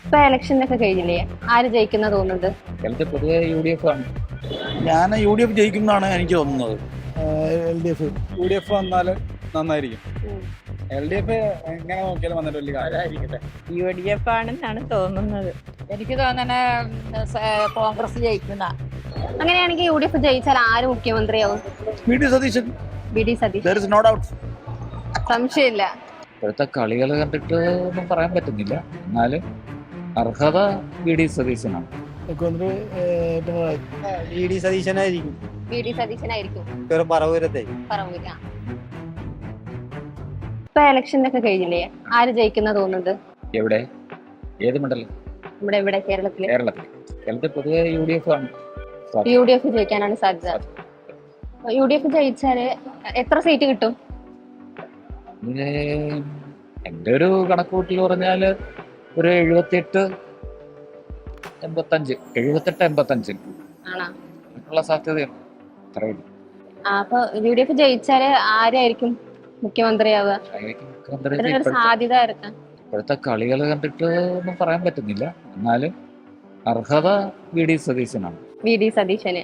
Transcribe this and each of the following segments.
ഇപ്പൊ ഇലക്ഷനൊക്കെ കഴിഞ്ഞില്ലേ, ആര് ജയിക്കുന്ന തോന്നുന്നത്? കേരളത്തിൽ പൊതുവെ UDF ആണ്. ഞാൻ UDF ജയിക്കുന്നതാണ് എനിക്ക് തോന്നുന്നത്. LDF വന്നാൽ നന്നായിരിക്കും. LDF എങ്ങനെ നോക്കിയാലും വന്നിട്ട് വലിയ കാര്യമായിരിക്കട്ടെ. UDF ആണെന്നാണ് തോന്നുന്നത്. എനിക്ക് തോന്നുന്നത് കോൺഗ്രസ് ജയിക്കുന്ന. അങ്ങനെയാണെങ്കിൽ UDF ജയിച്ചാൽ ആര് മുഖ്യമന്ത്രിയാവും? VD Satheesan. VD Satheesan. There is no doubt. സംശയമില്ല. ഇപ്പോഴത്തെ കളികൾ കണ്ടിട്ട് ഒന്നും പറയാൻ പറ്റുന്നില്ല. എന്നാലും അർഹത VD സതീശനാണ്. VD സതീശനായിരിക്കും. VD സതീശനായിരിക്കും. പറവൂരത്തെ പറവൂര. ഇപ്പൊ ഇലക്ഷനൊക്കെ കഴിഞ്ഞില്ലേ, ആര് ജയിക്കുന്ന തോന്നുന്നത്? എവിടെ, ഏത് മണ്ഡലം? നമ്മുടെ ഇവിടെ കേരളത്തിൽ പൊതുവെ UDF ആണ്. UDF ജയിക്കാനാണ് സാധ്യത. UDF ജയിച്ചാല് എത്ര സീറ്റ് കിട്ടും? എൻ്റെ ഒരു കണക്കുകൂട്ടൽ പറഞ്ഞാല് ഒരു 78-85 ആണോ? ഉള്ള സാധ്യതയാണ്. അത്രയും അപ്പൊ UDF ജയിച്ചാല് ആരായിരിക്കും മുഖ്യമന്ത്രിയാവുക? സാധ്യത ആർക്കാ? ഇപ്പോഴത്തെ കളികൾ കണ്ടിട്ട് ഒന്നും പറയാൻ പറ്റുന്നില്ല. എന്നാലും അർഹത VD സതീശനാണ്. VD സതീശന്.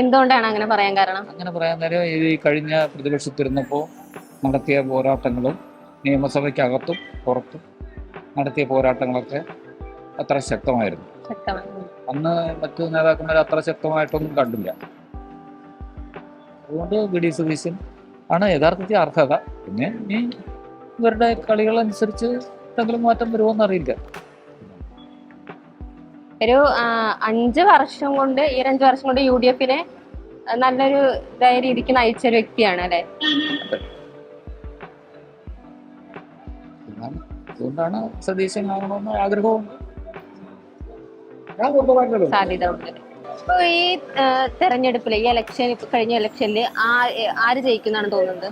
എന്തുകൊണ്ടാണ് അങ്ങനെ പറയാൻ കാരണം? അങ്ങനെ പറയാൻ നേരം ഈ കഴിഞ്ഞ പ്രതിപക്ഷത്തിരുന്നപ്പോൾ നടത്തിയ പോരാട്ടങ്ങളും നിയമസഭയ്ക്കകത്തും പുറത്തും നടത്തിയ പോരാട്ടങ്ങളൊക്കെ അത്ര ശക്തമായിരുന്നു. അന്ന് മറ്റു നേതാക്കന്മാർ അത്ര ശക്തമായിട്ടൊന്നും കണ്ടില്ല. അതുകൊണ്ട് VD സതീശൻ ആണ് യഥാർത്ഥത്തിൽ അർഹത. പിന്നെ ഇനി ഇവരുടെ കളികളനുസരിച്ച് എന്തെങ്കിലും മാറ്റം വരുമോന്ന് അറിയില്ല. ഒരു 5 വർഷം കൊണ്ട് ഈ 5 വർഷം കൊണ്ട് UDFനെ നല്ലൊരു ഇതായ രീതിക്ക് നയിച്ച ഒരു വ്യക്തിയാണ് അല്ലെ? അതുകൊണ്ടാണ് സതീശൻ ആകണമെന്ന് ആഗ്രഹവും സാധ്യത ഉണ്ട്. ഇപ്പൊ ഈ തെരഞ്ഞെടുപ്പില് ഈ കഴിഞ്ഞ ഇലക്ഷനില് ആര് ജയിക്കുന്നതാണ് തോന്നുന്നത്?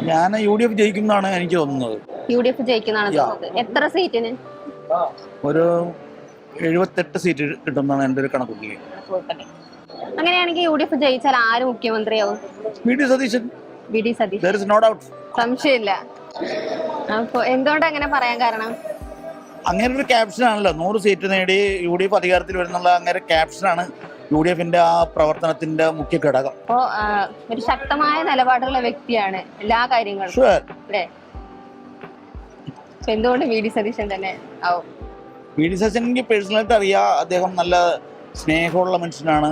ഞാൻ UDF ജയിക്കുന്നതാണ് എനിക്ക് തോന്നുന്നത്. UDF ജയിക്കുന്നതാണ് തോന്നുന്നത്. എത്ര സീറ്റിന്? ഒരു 78 സീറ്റ് കിട്ടുന്നതാണ് എൻ്റെ ഒരു കണക്കുകൂട്ടൽ. അങ്ങനെയാണെങ്കിൽ UDF ജയിച്ചാൽ ആര് മുഖ്യമന്ത്രിയാവും? VD Satheesan. VD Satheesan. There is no doubt. സംശയമില്ല. അപ്പൊ എന്തുകൊണ്ട് അങ്ങനെ പറയാൻ കാരണം? അങ്ങനെ ഒരു ക്യാപ്ഷൻ ആണല്ലോ 100 സീറ്റ് നേടി UDF അധികാരത്തിൽ വരുന്നുള്ള അങ്ങനെ ക്യാപ്ഷനാണ് UDFന്റെ ആ പ്രവർത്തനത്തിന്റെ മുഖ്യ ഘടകം. അപ്പോ ഒരു ശക്തമായ നിലപാടുള്ള വ്യക്തിയാണ് എല്ലാ കാര്യങ്ങളും അല്ലേ? എന്തുകൊണ്ട് VD സതീശൻ തന്നെ ആവും? VD സതീശൻ എനിക്ക് പേഴ്സണലായിട്ട് അറിയാം. അദ്ദേഹം നല്ല സ്നേഹമുള്ള മനുഷ്യനാണ്.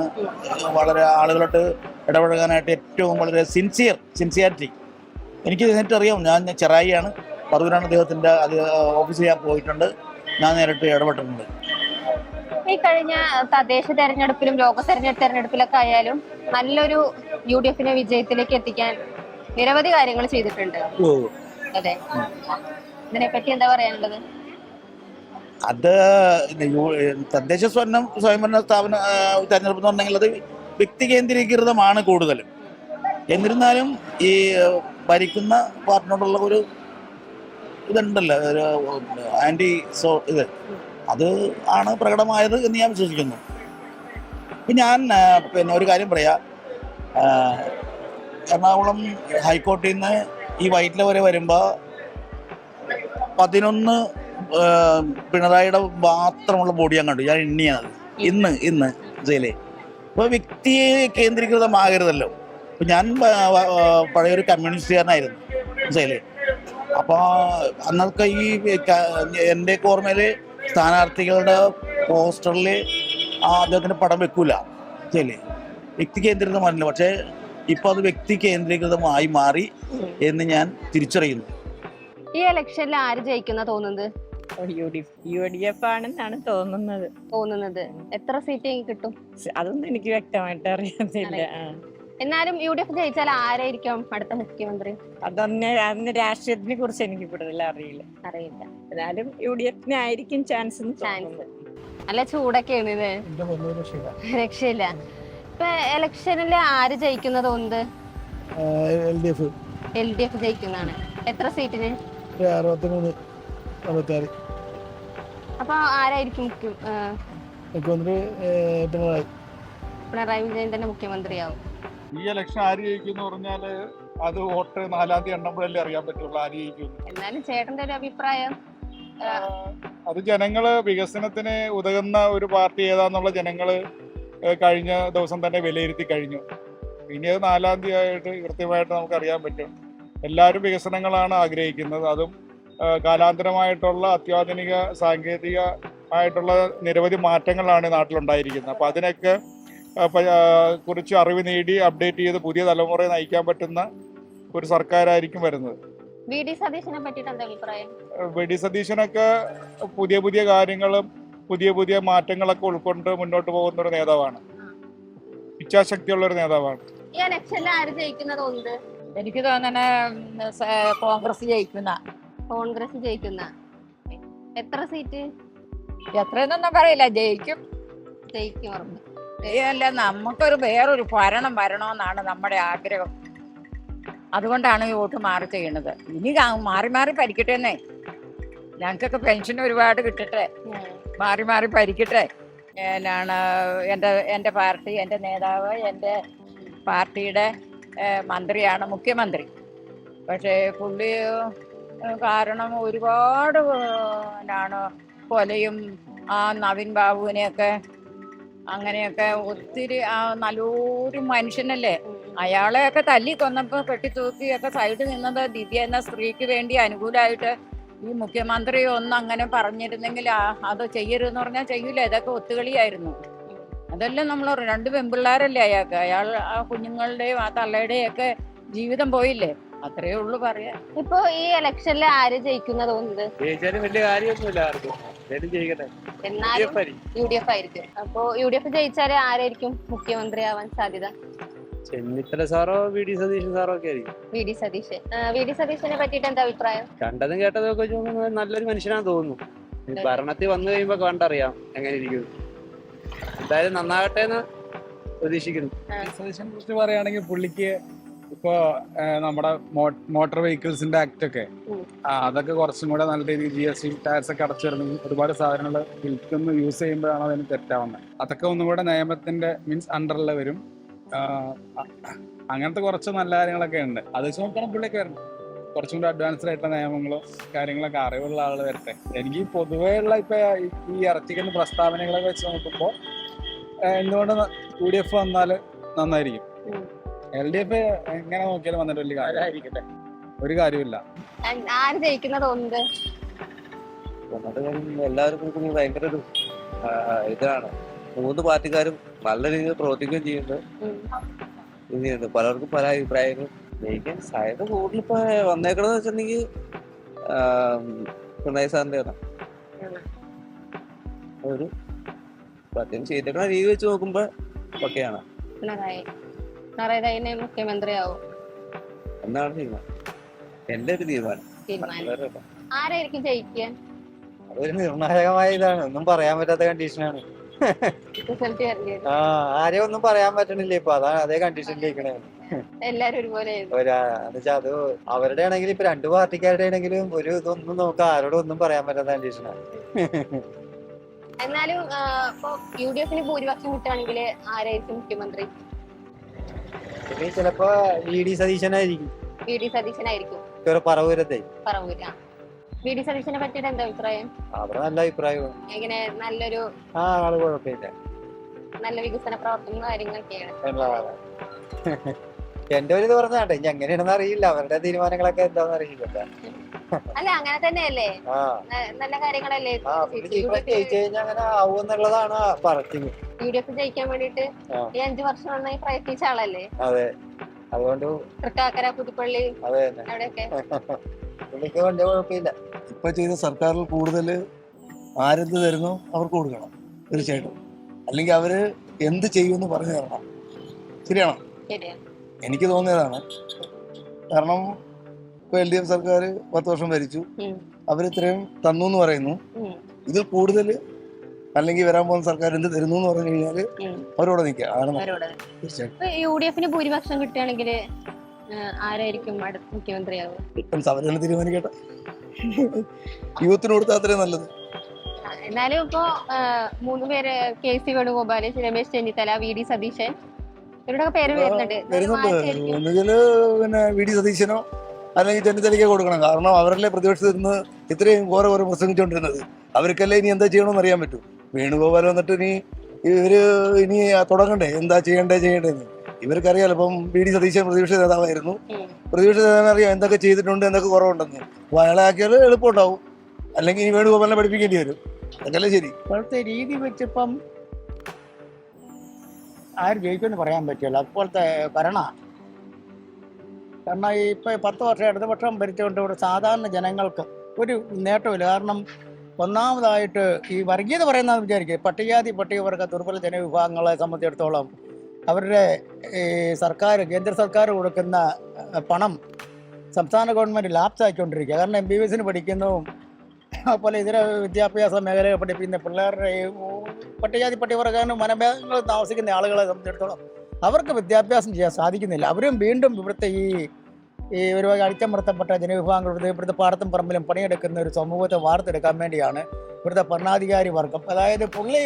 വളരെ ആളുകളോട്ട് ഇടപഴകാനായിട്ട് ഏറ്റവും വളരെ സിൻസിയാരിറ്റി എനിക്ക് നേരിട്ട് അറിയാം. ഞാൻ ചെറായിയാണ്, പറവൂരാണ് അദ്ദേഹത്തിൻ്റെ ഓഫീസിൽ ഞാൻ പോയിട്ടുണ്ട്. ഞാൻ നേരിട്ട് ഇടപെട്ടിട്ടുണ്ട്. ഈ കഴിഞ്ഞ തദ്ദേശ തെരഞ്ഞെടുപ്പിലും ലോക തെരഞ്ഞെടുപ്പിലൊക്കെ ആയാലും നല്ലൊരു UDFനെ വിജയത്തിലേക്ക് എത്തിക്കാൻ നിരവധി കാര്യങ്ങൾ ചെയ്തിട്ടുണ്ട്. അതെ, ഇതിനെപ്പറ്റി എന്താ പറയാനുള്ളത്? അത് തദ്ദേശ സ്വയംഭരണ സ്ഥാപന തെരഞ്ഞെടുപ്പ് എന്ന് പറഞ്ഞെങ്കിൽ അത് വ്യക്തി കേന്ദ്രീകൃതമാണ് കൂടുതലും. എന്നിരുന്നാലും ഈ ഭരിക്കുന്ന പാർട്ടിനോടുള്ള ഒരു ഇതുണ്ടല്ലോ, ഒരു അത് ആണ് പ്രകടമായത് എന്ന് ഞാൻ വിശ്വസിക്കുന്നു. ഇപ്പം ഞാൻ ഒരു കാര്യം പറയാം. എറണാകുളം ഹൈക്കോടതിയിൽ നിന്ന് ഈ വൈറ്റില വരെ വരുമ്പോൾ 11 പിണറായിയുടെ മാത്രമുള്ള ബോഡി ഞാൻ കണ്ടു. ഞാൻ എണ്ണിയാണത് ഇന്ന് ജയിലേ. ഇപ്പോൾ വ്യക്തിയെ കേന്ദ്രീകൃതമാകരുതല്ലോ. ഇപ്പം ഞാൻ പഴയൊരു കമ്മ്യൂണിസ്റ്റുകാരനായിരുന്നു ജയിലേ. അപ്പോൾ അന്നൊക്കെ ഈ എൻ്റെ ഓർമ്മയിൽ സ്ഥാനാർത്ഥികളുടെ പോസ്റ്ററിൽ അദ്ദേഹത്തിൻ്റെ പടം വെക്കൂല ജയിലേ. വ്യക്തി കേന്ദ്രീകൃതമാണല്ലോ. പക്ഷേ ഇപ്പോൾ അത് വ്യക്തി കേന്ദ്രീകൃതമായി മാറി എന്ന് ഞാൻ തിരിച്ചറിയുന്നു. ഈ ഇലക്ഷനിൽ ആര് ജയിക്കുന്ന തോന്നുന്നത്? UDF ആണെന്നാണ് തോന്നുന്നത്. എത്ര സീറ്റ് കിട്ടും? അതൊന്നും എനിക്ക് വ്യക്തമായിട്ട് അറിയത്തില്ല. എന്നാലും UDF ജയിച്ചാൽ ആരായിരിക്കും അടുത്ത മുഖ്യമന്ത്രി? അതൊന്ന് രാഷ്ട്രീയത്തിനെ കുറിച്ച് എനിക്ക് കൂടുതൽ അറിയില്ല. എന്നാലും UDFന് ആയിരിക്കും ചാൻസ്. നല്ല ചൂടൊക്കെയാണ് ഇത്, രക്ഷയില്ല. ഇപ്പൊ ഇലക്ഷനിൽ ആര് ജയിക്കുന്ന തോന്നുന്നത്? LDF ജയിക്കുന്നതാണ്. എത്ര സീറ്റിന്? 63-66. അപ്പൊ ആരായിരിക്കും പിണറായി വിജയൻ തന്നെ മുഖ്യമന്ത്രിയാവും? ഈ ഇലക്ഷൻ ആര് ജയിക്കും പറഞ്ഞാല് അത് വോട്ട് 4ാം തീയതി എണ്ണുമ്പോഴല്ലേ അറിയാൻ പറ്റുള്ളൂ ആര് ജയിക്കും. എന്നാലും ചേട്ടന്റെ ഒരു അഭിപ്രായം? അത് ജനങ്ങള് വികസനത്തിന് ഉതകുന്ന ഒരു പാർട്ടി ഏതാന്നുള്ള ജനങ്ങള് കഴിഞ്ഞ ദിവസം തന്നെ വിലയിരുത്തി കഴിഞ്ഞു. ഇനി അത് 4-ാം തീയതി ആയിട്ട് കൃത്യമായിട്ട് നമുക്കറിയാൻ പറ്റും. എല്ലാവരും വികസനങ്ങളാണ് ആഗ്രഹിക്കുന്നത്. അതും കാലാന്തരമായിട്ടുള്ള അത്യാധുനിക സാങ്കേതിക ആയിട്ടുള്ള നിരവധി മാറ്റങ്ങളാണ് നാട്ടിലുണ്ടായിരിക്കുന്നത്. അപ്പോൾ അതിനൊക്കെ കുറിച്ച് അറിവ് നേടി അപ്ഡേറ്റ് ചെയ്ത് പുതിയ തലമുറയെ നയിക്കാൻ പറ്റുന്ന ഒരു സർക്കാരായിരിക്കും വരുന്നത്. വി.ഡി. സതീശനെ പറ്റിയിട്ട് എന്താ അഭിപ്രായം? വി.ഡി. സതീശനൊക്കെ പുതിയ പുതിയ കാര്യങ്ങളും പുതിയ പുതിയ മാറ്റങ്ങളൊക്കെ ഉൾക്കൊണ്ട് മുന്നോട്ട് പോകുന്ന ഒരു നേതാവാണ്. ഇച്ഛാശക്തിയുള്ള ഒരു നേതാവാണ്. ഈ ഇലക്ഷനിൽ ആര് ജയിക്കുന്ന തോന്നുന്നത്? എനിക്ക് തോന്നണ കോൺഗ്രസ് ജയിക്കുന്ന. കോൺഗ്രസ് ജയിക്കുന്ന. എത്ര സീറ്റ്? എത്രയെന്നൊന്നും പറയില്ല, ജയിക്കും. ജയിക്കും ഉറപ്പ്. അല്ല, നമുക്കൊരു വേറൊരു ഭരണം വരണമെന്നാണ് നമ്മുടെ ആഗ്രഹം. അതുകൊണ്ടാണ് ഈ വോട്ട് മാറി ചെയ്യണത്. ഇനി മാറി മാറി ഭരിക്കട്ടെന്നേ. ഞങ്ങൾക്കൊക്കെ പെൻഷൻ ഒരുപാട് കിട്ടട്ടെ, മാറി മാറി ഭരിക്കട്ടെ എന്നാണ് എൻ്റെ പാർട്ടി. എൻ്റെ നേതാവ് എൻ്റെ പാർട്ടിയുടെ മന്ത്രിയാണ്, മുഖ്യമന്ത്രി. പക്ഷേ പുള്ളി കാരണം ഒരുപാട് എന്നാണ് കൊലയും ആ നവീൻ ബാബുവിനെയൊക്കെ അങ്ങനെയൊക്കെ ഒത്തിരി നല്ലൊരു മനുഷ്യനല്ലേ. അയാളെയൊക്കെ തല്ലി കൊന്നപ്പോൾ പെട്ടിത്തൂക്കിയൊക്കെ സൈഡിൽ നിന്നത് ദിവ്യ എന്ന സ്ത്രീക്ക് വേണ്ടി അനുകൂലമായിട്ട് ഈ മുഖ്യമന്ത്രി ഒന്ന് അങ്ങനെ പറഞ്ഞിരുന്നെങ്കിൽ അത് ചെയ്യരുതെന്ന് പറഞ്ഞാൽ ചെയ്യൂല. ഇതൊക്കെ ഒത്തുകളിയായിരുന്നു. അതെല്ലാം നമ്മൾ 2 പെൺപിള്ളേരല്ലേ അയാൾക്ക്. അയാൾ ആ കുഞ്ഞുങ്ങളുടെയും ആ തള്ളയുടെയും ഒക്കെ ജീവിതം പോയില്ലേ. അത്രയേ ഉള്ളു പറയാ. ഇപ്പൊ ഈ ഇലക്ഷനിൽ ആര് ജയിക്കുന്ന തോന്നുന്നത്? വലിയ കാര്യമൊന്നുമില്ല ആർക്കും. എന്നാലും UDF ആയിരിക്കും. അപ്പൊ UDF ജയിച്ചാല് ആരായിരിക്കും മുഖ്യമന്ത്രി ആവാൻ സാധ്യത? ചെന്നിത്തല സാറോ വി.ഡി. സതീശൻ സാറോ ഒക്കെ ആയിരിക്കും. വി.ഡി. സതീശൻ. വി.ഡി. സതീശനെ പറ്റിയിട്ട് എന്താ അഭിപ്രായം? കണ്ടതും കേട്ടതും ഒക്കെ നല്ലൊരു മനുഷ്യനാന്ന് തോന്നുന്നു. ഭരണത്തിൽ വന്നു കഴിയുമ്പോ കണ്ടറിയാം എങ്ങനെ ഇരിക്കും. എന്തായാലും നന്നാകട്ടെ എന്ന് പ്രതീക്ഷിക്കുന്നു. സതീശനെ കുറിച്ച് പറയുകയാണെങ്കിൽ പുള്ളിക്ക് ഇപ്പോ നമ്മുടെ മോട്ടോർ വെഹിക്കിൾസിന്റെ ആക്ട് ഒക്കെ അതൊക്കെ കുറച്ചും കൂടെ നല്ല രീതിയിൽ GST ടാക്സ് ഒക്കെ അടച്ചു വരുന്ന ഒരുപാട് സാധനങ്ങൾ വിൽക്കുന്ന യൂസ് ചെയ്യുമ്പോഴാണ് അതിന് തെറ്റാവുന്നത്. അതൊക്കെ ഒന്നും കൂടെ നിയമത്തിന്റെ മീൻസ് അണ്ടറിൽ വരും. അങ്ങനത്തെ കുറച്ച് നല്ല കാര്യങ്ങളൊക്കെ ഉണ്ട്. അത് വെച്ച് നോക്കണം പുള്ളിയൊക്കെ വരണം. കുറച്ചും കൂടി അഡ്വാൻസ്ഡ് ആയിട്ടുള്ള നിയമങ്ങളോ കാര്യങ്ങളൊക്കെ അറിവുള്ള ആൾ വരട്ടെ. എനിക്ക് പൊതുവേ ഉള്ള ഇപ്പൊ ഈ ഇറച്ചിക്കുന്ന പ്രസ്താവനകളൊക്കെ വെച്ച് നോക്കുമ്പോൾ എന്തുകൊണ്ട് UDF വന്നാല് നന്നായിരിക്കും. LDF എങ്ങനെ നോക്കിയാലും വന്നിട്ട് വലിയ കാര്യമായിരിക്കട്ടെ, ഒരു കാര്യമില്ല. ആര് ജയിക്കുന്ന തോന്നുന്നത്? എല്ലാവർക്കും ഭയങ്കര ഒരു ഇതാണ്. 3 പാർട്ടിക്കാരും നല്ല രീതിയിൽ പ്രവർത്തിക്കുകയും ചെയ്യുന്നുണ്ട്. പലർക്കും പല അഭിപ്രായങ്ങളും. ജയിക്കാൻ സാധ്യത കൂടുതൽ ഇപ്പൊ വന്നേക്കണെന്ന് വെച്ചിട്ടുണ്ടെങ്കിൽ പിണറായി സാറിന്റെ ഒരു സത്യം ചെയ്തേക്കണ രീതി വെച്ച് നോക്കുമ്പോ ഒക്കെയാണ് പിണറായി മുഖ്യമന്ത്രിയാവും എന്നാണ് തീരുമാനം. എന്റെ ഒരു തീരുമാനം. ആരായിരിക്കും ജയിക്കുക? അതൊരു നിർണായകമായ ഇതാണ്. ഒന്നും പറയാൻ പറ്റാത്ത കണ്ടീഷനാണ്. ആരെയും ഒന്നും പറയാൻ പറ്റണില്ല ഇപ്പൊ. അതാണ് അതേ കണ്ടീഷനിലേക്കണേ. എല്ലാരും ഒരുപോലെ അത് അവരുടെ ആണെങ്കിലും ഇപ്പൊ 2 പാർട്ടിക്കാരുടെ ആണെങ്കിലും ഒരു ഇതൊന്നും നമുക്ക് ആരോടും ഒന്നും പറയാൻ പറ്റാത്ത കണ്ടീഷനാണ്. എന്നാലും ഇപ്പൊ UDF ഭൂരിപക്ഷം കിട്ടുകയാണെങ്കിൽ ആരായിരിക്കും മുഖ്യമന്ത്രി? ചിലപ്പോ വി.ഡി. സതീശനായിരിക്കും. വി.ഡി. സതീശനായിരിക്കും. പറവൂരത്തെ വി.ഡി. സതീശനെ പറ്റിയിട്ട് എന്താ അഭിപ്രായം? അവിടെ നല്ല അഭിപ്രായമാണ്. എങ്ങനെ നല്ലൊരു ആള് കുഴപ്പമില്ല. നല്ല വികസന പ്രവർത്തനങ്ങളും കാര്യങ്ങളൊക്കെയാണ്. എന്റെ ഒരു ഇത് പറഞ്ഞാട്ടെ, ഇനി എങ്ങനെയാണെന്ന് അറിയില്ല. അവരുടെ തീരുമാനങ്ങളൊക്കെ എന്താന്ന് അറിയില്ല. അല്ല അങ്ങനെ തന്നെയല്ലേ, നല്ല കാര്യങ്ങളല്ലേ. ജയിച്ചു കഴിഞ്ഞാൽ അങ്ങനെ ആവും എന്നുള്ളതാണ് പറച്ചിങ്. UDF ജയിക്കാൻ വേണ്ടിട്ട് ഈ 5 വർഷം നന്നായി പ്രയത്നിച്ച ആളല്ലേ. അതെ, അതുകൊണ്ട് തൃക്കാക്കര, പുതുപ്പള്ളി അവിടെയൊക്കെ പുള്ളിക്ക് വലിയ കുഴപ്പമില്ല. ഇപ്പൊ ചെയ്ത സർക്കാരിൽ കൂടുതൽ ആരെന്ത് തരുന്നോ അവർക്ക് കൊടുക്കണം തീർച്ചയായിട്ടും. അല്ലെങ്കിൽ അവര് എന്ത് ചെയ്യുമെന്ന് പറഞ്ഞു തരണം. ശരിയാണോ? എനിക്ക് തോന്നിയതാണ്. കാരണം ഇപ്പൊ LDF സർക്കാർ 10 വർഷം ഭരിച്ചു. അവരിത്രയും തന്നു എന്ന് പറയുന്നു. ഇതിൽ കൂടുതൽ അല്ലെങ്കിൽ വരാൻ പോകുന്ന സർക്കാർ എന്ത് തരുന്നു എന്ന് പറഞ്ഞു കഴിഞ്ഞാല് അവരോട് നിൽക്കുക. UDF ഭൂരിപക്ഷം കിട്ടുകയാണെങ്കിൽ ആരായിരിക്കും അടുത്ത മുഖ്യമന്ത്രിയാവും? അവരെന്നെ തീരുമാനിക്കട്ടെ. യൂത്തിന് കൊടുത്താൽ അത്രയും നല്ലത്. എന്നാലും ഇപ്പോ 3 പേര്, KC വേണുഗോപാല്, രമേശ് ചെന്നിത്തല, വി.ഡി. സതീശൻ, ഇവരുടെ പേര് വരുന്നുണ്ട്. ഒന്നുകില് പിന്നെ വി.ഡി. സതീശനോ അല്ലെങ്കിൽ ചെന്നിത്തലയ്ക്ക് കൊടുക്കണം. കാരണം അവരല്ലേ പ്രതിപക്ഷത്ത് നിന്ന് ഇത്രയും ഘോര പ്രസംഗിച്ചുകൊണ്ടിരുന്നത്. അവർക്കല്ലേ ഇനി എന്താ ചെയ്യണമെന്ന് അറിയാൻ പറ്റൂ. വേണുഗോപാൽ വന്നിട്ട് ഇനി തുടങ്ങണ്ടേ എന്താ ചെയ്യേണ്ടതെന്ന്. ഇവർക്കറിയാലോ. ഇപ്പം വി.ഡി. സതീശൻ പ്രതിപക്ഷ നേതാവായിരുന്നു. പ്രതിപക്ഷ നേതാവിനെ അറിയാം എന്തൊക്കെ ചെയ്തിട്ടുണ്ട്, എന്തൊക്കെ കുറവുണ്ടെന്ന്. അപ്പോൾ അയാളെ ആക്കിയാൽ എളുപ്പമുണ്ടാവും. അല്ലെങ്കിൽ ഇനി വേണുഗോപാലിനെ പഠിപ്പിക്കേണ്ടി വരും. അതല്ലേ ശരി. ഇപ്പോഴത്തെ രീതി വെച്ചിപ്പം ആര് ജയിക്കുമെന്ന് പറയാൻ പറ്റില്ല. അതുപോലത്തെ കാരണം ഇപ്പം 10 വർഷം ഇടതുപക്ഷം ഭരിച്ചുകൊണ്ട് ഇവിടെ സാധാരണ ജനങ്ങൾക്ക് ഒരു നേട്ടമില്ല. കാരണം ഒന്നാമതായിട്ട് ഈ വർഗീയത പറയുന്നതെന്ന് വിചാരിക്കുക, പട്ടികജാതി പട്ടികവർഗ ദുർബല ജനവിഭാഗങ്ങളെ സംബന്ധിച്ചിടത്തോളം അവരുടെ കേന്ദ്ര സർക്കാർ കൊടുക്കുന്ന പണം സംസ്ഥാന ഗവൺമെൻറ് ലാപ്സ് ആക്കിക്കൊണ്ടിരിക്കുക. കാരണം MBBS പഠിക്കുന്നതും അതുപോലെ ഇതര വിദ്യാഭ്യാസ മേഖലയിൽ പഠിപ്പിക്കുന്ന പിള്ളേരുടെ പട്ടികജാതി പട്ടികവർഗ മനഭേദങ്ങൾ താമസിക്കുന്ന ആളുകളെ സംബന്ധിച്ചിടത്തോളം അവർക്ക് വിദ്യാഭ്യാസം ചെയ്യാൻ സാധിക്കുന്നില്ല. അവരും വീണ്ടും ഇവിടുത്തെ ഈ ഒരുപാട് അടിച്ചമർത്തപ്പെട്ട ജനവിഭാഗങ്ങൾ ഇവിടുത്തെ പാടത്തും പറമ്പിലും പണിയെടുക്കുന്ന ഒരു സമൂഹത്തെ വാർത്തെടുക്കാൻ വേണ്ടിയാണ് ഇവിടുത്തെ ഭരണാധികാരി വർഗം. അതായത് പുള്ളി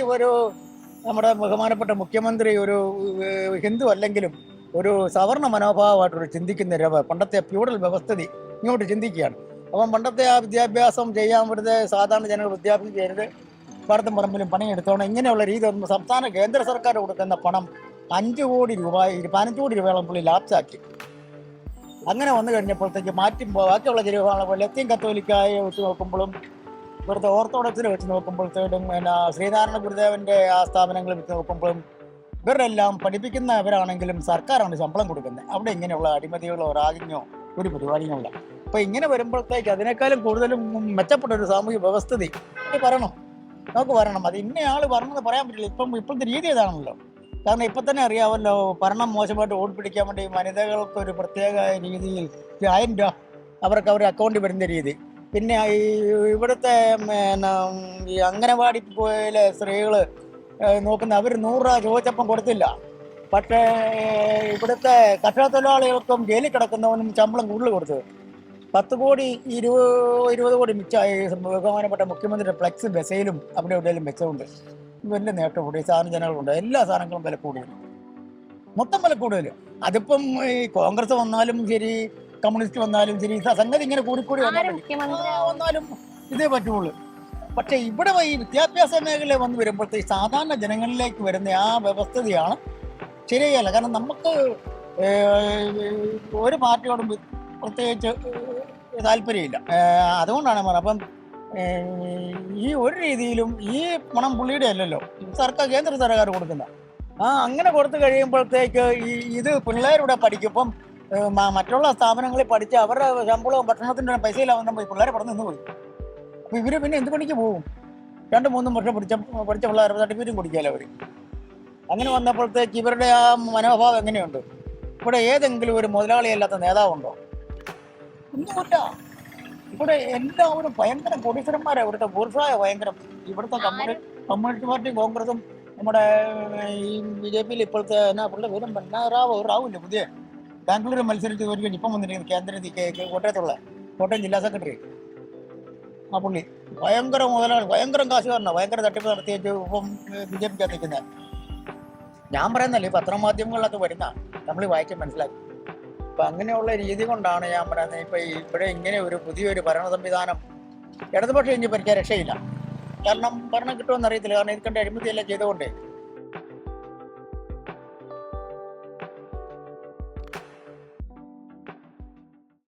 നമ്മുടെ ബഹുമാനപ്പെട്ട മുഖ്യമന്ത്രി ഒരു ഹിന്ദു അല്ലെങ്കിലും ഒരു സവർണ മനോഭാവമായിട്ടൊരു ചിന്തിക്കുന്ന പണ്ടത്തെ ഫ്യൂഡൽ വ്യവസ്ഥിതി ഇങ്ങോട്ട് ചിന്തിക്കുകയാണ്. അപ്പം പണ്ടത്തെ ആ വിദ്യാഭ്യാസം ചെയ്യാൻ വെറുതെ സാധാരണ ജനങ്ങൾ വിദ്യാഭ്യാസം ചെയ്ത് പാടത്തും പറമ്പിലും പണിയെടുത്തോണം ഇങ്ങനെയുള്ള രീതി കേന്ദ്ര സർക്കാർ കൊടുക്കുന്ന പണം 5 കോടി രൂപ 15 കോടി രൂപയോളം പുള്ളി ലാപ്സാക്കി. അങ്ങനെ വന്നു കഴിഞ്ഞപ്പോഴത്തേക്ക് ബാക്കിയുള്ള ജനവിഭാഗങ്ങളെ ലത്തീൻ കത്തോലിക്കായെ വെച്ച് നോക്കുമ്പോഴും ഇവിടുത്തെ ഓർത്തഡോക്സിനെ വെച്ച് നോക്കുമ്പോഴത്തേക്കും ശ്രീനാരായണ ഗുരുദേവന്റെ ആ സ്ഥാപനങ്ങൾ വെച്ച് നോക്കുമ്പോഴും ഇവരുടെ എല്ലാം പഠിപ്പിക്കുന്നവരാണെങ്കിലും സർക്കാരാണ് ശമ്പളം കൊടുക്കുന്നത്. അവിടെ ഇങ്ങനെയുള്ള അടിമതികളോ റാഗിങ്ങോ ഒരു പരിപാടിയും ഇല്ല. അപ്പോൾ ഇങ്ങനെ വരുമ്പോഴത്തേക്ക് അതിനേക്കാളും കൂടുതലും മെച്ചപ്പെട്ട ഒരു സാമൂഹിക വ്യവസ്ഥിതി നമുക്ക് വരണം. അത് ഇന്നയാൾ വരണമെന്ന് പറയാൻ പറ്റില്ല. ഇപ്പോഴത്തെ രീതി ഏതാണല്ലോ. കാരണം ഇപ്പം തന്നെ അറിയാമല്ലോ, ഭരണം മോശമായിട്ട് വോട്ട് പിടിക്കാൻ വേണ്ടി വനിതകൾക്ക് ഒരു പ്രത്യേക രീതിയിൽ 1000 രൂപ അവരുടെ അക്കൗണ്ടിൽ വരുന്ന രീതി. പിന്നെ ഇവിടുത്തെ ഈ അംഗനവാടി പോലെ സ്ത്രീകൾ നോക്കുന്ന അവർ 100 രൂപ ചോദിച്ചപ്പം കൊടുത്തില്ല. പക്ഷേ ഇവിടുത്തെ കർഷക തൊഴിലാളികൾക്കും ജയിലിൽ കിടക്കുന്നവനും ശമ്പളം കൂടുതൽ കൊടുത്തത് 10 കോടി 20 കോടി മിച്ചമായി. ബഹുമാനപ്പെട്ട മുഖ്യമന്ത്രിയുടെ ഫ്ലെക്സ് ബസ്സയിലും അവിടെ എവിടെയെങ്കിലും വെച്ചതുകൊണ്ട് വലിയ നേട്ടമുണ്ട്. ഈ സാധന ജനങ്ങളുണ്ട്. എല്ലാ സാധനങ്ങളും വില കൂടുതൽ, മൊത്തം വില കൂടുതൽ. അതിപ്പം ഈ കോൺഗ്രസ് വന്നാലും ശരി, കമ്മ്യൂണിസ്റ്റ് വന്നാലും ശരി, സംഗതി ഇങ്ങനെ കൂടിക്കൂടി വന്നാലും ഇതേ പറ്റുള്ളൂ. പക്ഷെ ഇവിടെ ഈ വിദ്യാഭ്യാസ മേഖല വന്ന് വരുമ്പോഴത്തേക്ക് സാധാരണ ജനങ്ങളിലേക്ക് വരുന്ന ആ വ്യവസ്ഥതയാണ് ശരിയല്ല. കാരണം നമുക്ക് ഒരു പാർട്ടിയോടും പ്രത്യേകിച്ച് താല്പര്യമില്ല. അതുകൊണ്ടാണ് പറഞ്ഞത്. അപ്പം ഈ ഒരു രീതിയിലും ഈ പണം പുള്ളിയുടെ അല്ലല്ലോ, കേന്ദ്ര സർക്കാർ കൊടുക്കുന്ന അങ്ങനെ കൊടുത്തു കഴിയുമ്പോഴത്തേക്ക് ഇത് പിള്ളേരുടെ പഠിക്കും. മറ്റുള്ള സ്ഥാപനങ്ങളിൽ പഠിച്ച് അവരുടെ ശമ്പളവും ഭക്ഷണത്തിൻ്റെ പൈസയിലാവുന്ന പിള്ളേരെ പറഞ്ഞു നിന്ന് പോയി. അപ്പോൾ ഇവർ പിന്നെ എന്ത് പണിക്ക് പോകും? 2-3 വർഷം പഠിച്ച പിള്ളേർ സർട്ടിഫിക്കറ്റും കൊടുക്കില്ല അവർ. അങ്ങനെ വന്നപ്പോഴത്തേക്ക് ഇവരുടെ ആ മനോഭാവം എങ്ങനെയുണ്ട്? ഇവിടെ ഏതെങ്കിലും ഒരു മുതലാളിയല്ലാത്ത നേതാവുണ്ടോ? ഒന്നുമില്ല. ഇവിടെ എല്ലാവരും ഭയങ്കര കോടീശ്വരന്മാരാണ്. ഇവിടുത്തെ ബൂർഷായ ഭയങ്കരം. ഇവിടുത്തെ കമ്മ്യൂണിസ്റ്റ് പാർട്ടി കോൺഗ്രസും നമ്മുടെ ഈ BJPയിൽ ഇപ്പോഴത്തെ പുള്ളിയുടെ പേരും റാവുല്ലേ, പുതിയ ബാംഗ്ലൂർ മത്സരിച്ച് ഒരു ഇപ്പം വന്നിരിക്കുന്നത് കോട്ടയം ജില്ലാ സെക്രട്ടറി. ആ പുള്ളി ഭയങ്കര മുതലാളി, ഭയങ്കര കാശുകാരനാണ്. ഭയങ്കര തട്ടിപ്പ് നടത്തിയിട്ട് ഇപ്പം BJPക്കകത്ത് നിൽക്കുന്നത്. ഞാൻ പറയുന്നല്ലേ, ഈ പത്രമാധ്യമങ്ങളിലൊക്കെ വരുന്ന നമ്മൾ വായിച്ച് മനസ്സിലാക്കി. അപ്പം അങ്ങനെയുള്ള രീതി കൊണ്ടാണ് ഞാൻ പറയുന്നത്. ഇപ്പം ഇവിടെ ഇങ്ങനെ ഒരു പുതിയൊരു ഭരണ സംവിധാനം ഇടതുപക്ഷം ഇനി ഭരിക്കാൻ രക്ഷയില്ല. കാരണം ഭരണം കിട്ടുമെന്ന് അറിയത്തില്ല. കാരണം ഇതിൻ്റെ അഴിമതിയെല്ലാം ചെയ്തുകൊണ്ടേ